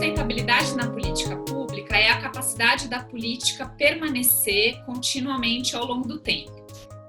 sustentabilidade na política pública é a capacidade da política permanecer continuamente ao longo do tempo.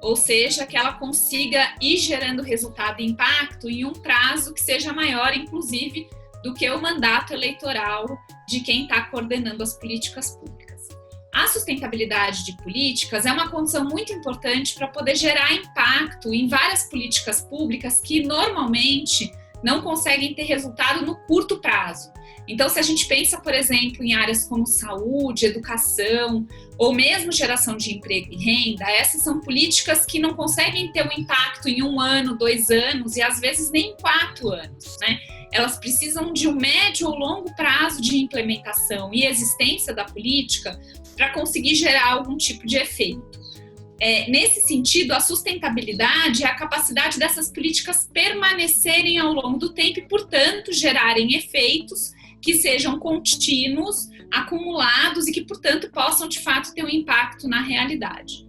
Ou seja, que ela consiga ir gerando resultado e impacto em um prazo que seja maior, inclusive, do que o mandato eleitoral de quem está coordenando as políticas públicas. A sustentabilidade de políticas é uma condição muito importante para poder gerar impacto em várias políticas públicas que normalmente não conseguem ter resultado no curto prazo. Então, se a gente pensa, por exemplo, em áreas como saúde, educação ou mesmo geração de emprego e renda, essas são políticas que não conseguem ter um impacto em 1 ano, 2 anos e às vezes nem em 4 anos, né? Elas precisam de um médio ou longo prazo de implementação e existência da política para conseguir gerar algum tipo de efeito. Nesse sentido, a sustentabilidade é a capacidade dessas políticas permanecerem ao longo do tempo e, portanto, gerarem efeitos que sejam contínuos, acumulados e que, portanto, possam, de fato, ter um impacto na realidade.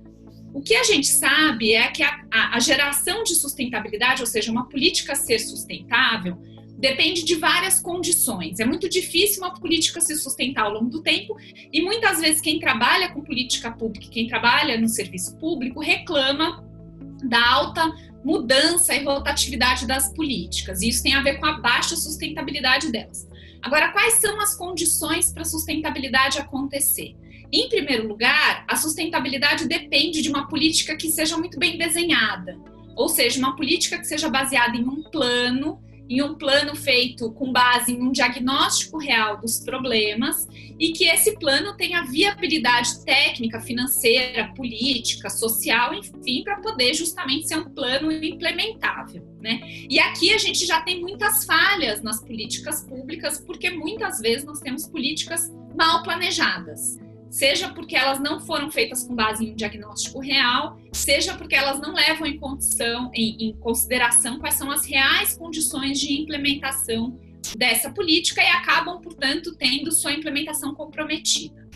O que a gente sabe é que a geração de sustentabilidade, ou seja, uma política ser sustentável, depende de várias condições. É muito difícil uma política se sustentar ao longo do tempo e muitas vezes quem trabalha com política pública, quem trabalha no serviço público, reclama da alta mudança e rotatividade das políticas. E isso tem a ver com a baixa sustentabilidade delas. Agora, quais são as condições para a sustentabilidade acontecer? Em primeiro lugar, a sustentabilidade depende de uma política que seja muito bem desenhada, ou seja, uma política que seja baseada em um plano feito com base em um diagnóstico real dos problemas e que esse plano tenha viabilidade técnica, financeira, política, social, enfim, para poder justamente ser um plano implementável, né? E aqui a gente já tem muitas falhas nas políticas públicas, porque muitas vezes nós temos políticas mal planejadas. Seja porque elas não foram feitas com base em um diagnóstico real, seja porque elas não levam em consideração quais são as reais condições de implementação dessa política e acabam, portanto, tendo sua implementação comprometida.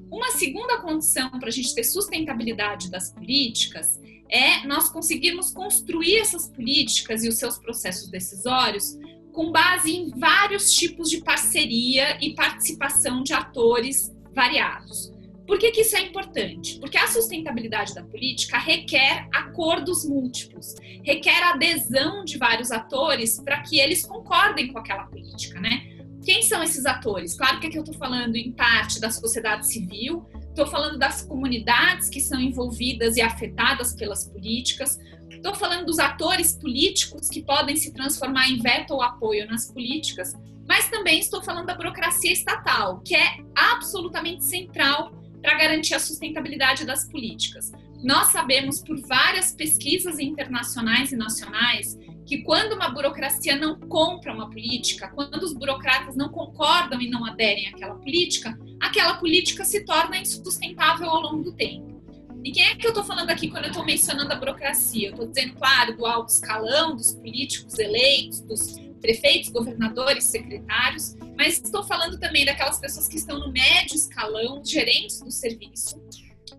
Uma segunda condição para a gente ter sustentabilidade das políticas é nós conseguirmos construir essas políticas e os seus processos decisórios com base em vários tipos de parceria e participação de atores variados. Por que isso é importante? Porque a sustentabilidade da política requer acordos múltiplos, requer adesão de vários atores para que eles concordem com aquela política, né? Quem são esses atores? Claro que aqui eu estou falando em parte da sociedade civil, estou falando das comunidades que são envolvidas e afetadas pelas políticas, estou falando dos atores políticos que podem se transformar em veto ou apoio nas políticas, mas também estou falando da burocracia estatal, que é absolutamente central para garantir a sustentabilidade das políticas. Nós sabemos por várias pesquisas internacionais e nacionais que quando uma burocracia não compra uma política, quando os burocratas não concordam e não aderem àquela política se torna insustentável ao longo do tempo. E quem é que eu estou falando aqui quando eu estou mencionando a burocracia? Eu estou dizendo, claro, do alto escalão, dos políticos eleitos, dos prefeitos, governadores, secretários, mas estou falando também daquelas pessoas que estão no médio escalão, gerentes do serviço,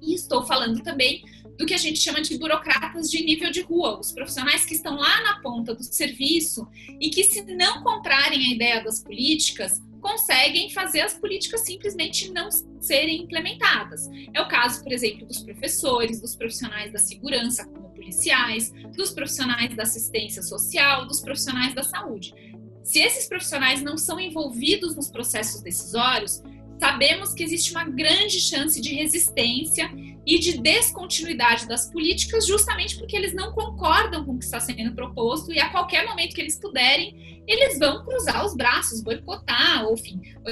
e estou falando também do que a gente chama de burocratas de nível de rua, os profissionais que estão lá na ponta do serviço e que, se não comprarem a ideia das políticas, conseguem fazer as políticas simplesmente não serem implementadas. É o caso, por exemplo, dos professores, dos profissionais da segurança, como policiais, dos profissionais da assistência social, dos profissionais da saúde. Se esses profissionais não são envolvidos nos processos decisórios, sabemos que existe uma grande chance de resistência e de descontinuidade das políticas, justamente porque eles não concordam com o que está sendo proposto e a qualquer momento que eles puderem, eles vão cruzar os braços, boicotar, ou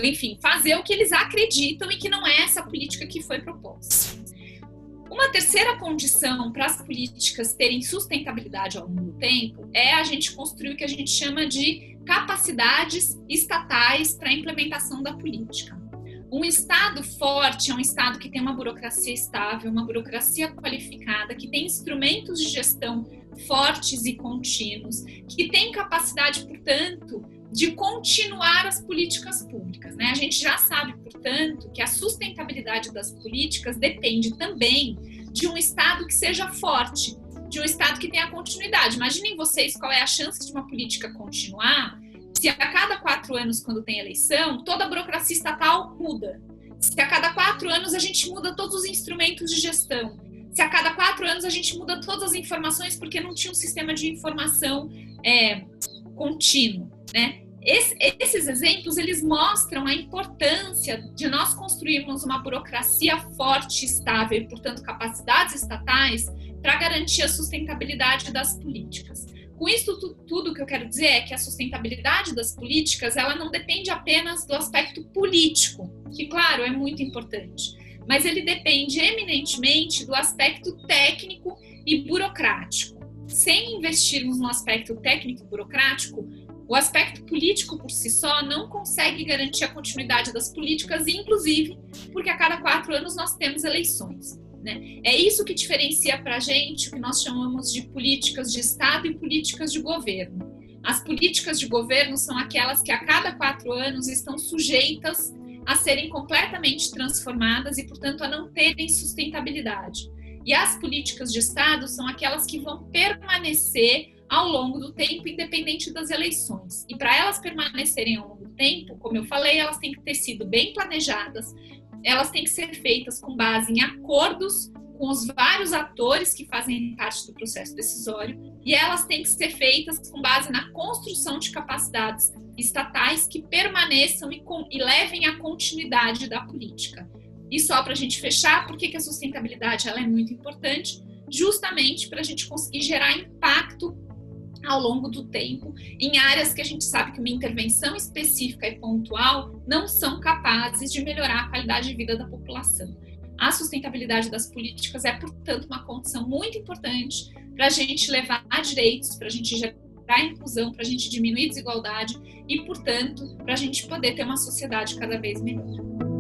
enfim, fazer o que eles acreditam e que não é essa política que foi proposta. Uma terceira condição para as políticas terem sustentabilidade ao longo do tempo é a gente construir o que a gente chama de capacidades estatais para a implementação da política. Um Estado forte é um Estado que tem uma burocracia estável, uma burocracia qualificada, que tem instrumentos de gestão fortes e contínuos, que tem capacidade, portanto, de continuar as políticas públicas, né? A gente já sabe, portanto, que a sustentabilidade das políticas depende também de um Estado que seja forte, de um Estado que tenha continuidade. Imaginem vocês qual é a chance de uma política continuar se a cada 4 anos, quando tem eleição, toda a burocracia estatal muda. Se a cada 4 anos a gente muda todos os instrumentos de gestão. Se a cada 4 anos a gente muda todas as informações porque não tinha um sistema de informação contínuo, né? Esses exemplos, eles mostram a importância de nós construirmos uma burocracia forte, estável e, portanto, capacidades estatais para garantir a sustentabilidade das políticas. Com isso tudo, o que eu quero dizer é que a sustentabilidade das políticas, ela não depende apenas do aspecto político, que, claro, é muito importante, mas ele depende eminentemente do aspecto técnico e burocrático. Sem investirmos no aspecto técnico e burocrático, o aspecto político por si só não consegue garantir a continuidade das políticas, inclusive porque a cada 4 anos nós temos eleições, né? É isso que diferencia para a gente o que nós chamamos de políticas de Estado e políticas de governo. As políticas de governo são aquelas que a cada 4 anos estão sujeitas a serem completamente transformadas e, portanto, a não terem sustentabilidade. E as políticas de Estado são aquelas que vão permanecer ao longo do tempo, independente das eleições. E para elas permanecerem ao longo do tempo, como eu falei, elas têm que ter sido bem planejadas, elas têm que ser feitas com base em acordos com os vários atores que fazem parte do processo decisório, e elas têm que ser feitas com base na construção de capacidades estatais que permaneçam e levem à continuidade da política. E só para a gente fechar, por que a sustentabilidade ela é muito importante? Justamente para a gente conseguir gerar impacto ao longo do tempo, em áreas que a gente sabe que uma intervenção específica e pontual não são capazes de melhorar a qualidade de vida da população. A sustentabilidade das políticas é, portanto, uma condição muito importante para a gente levar direitos, para a gente gerar inclusão, para a gente diminuir desigualdade e, portanto, para a gente poder ter uma sociedade cada vez melhor.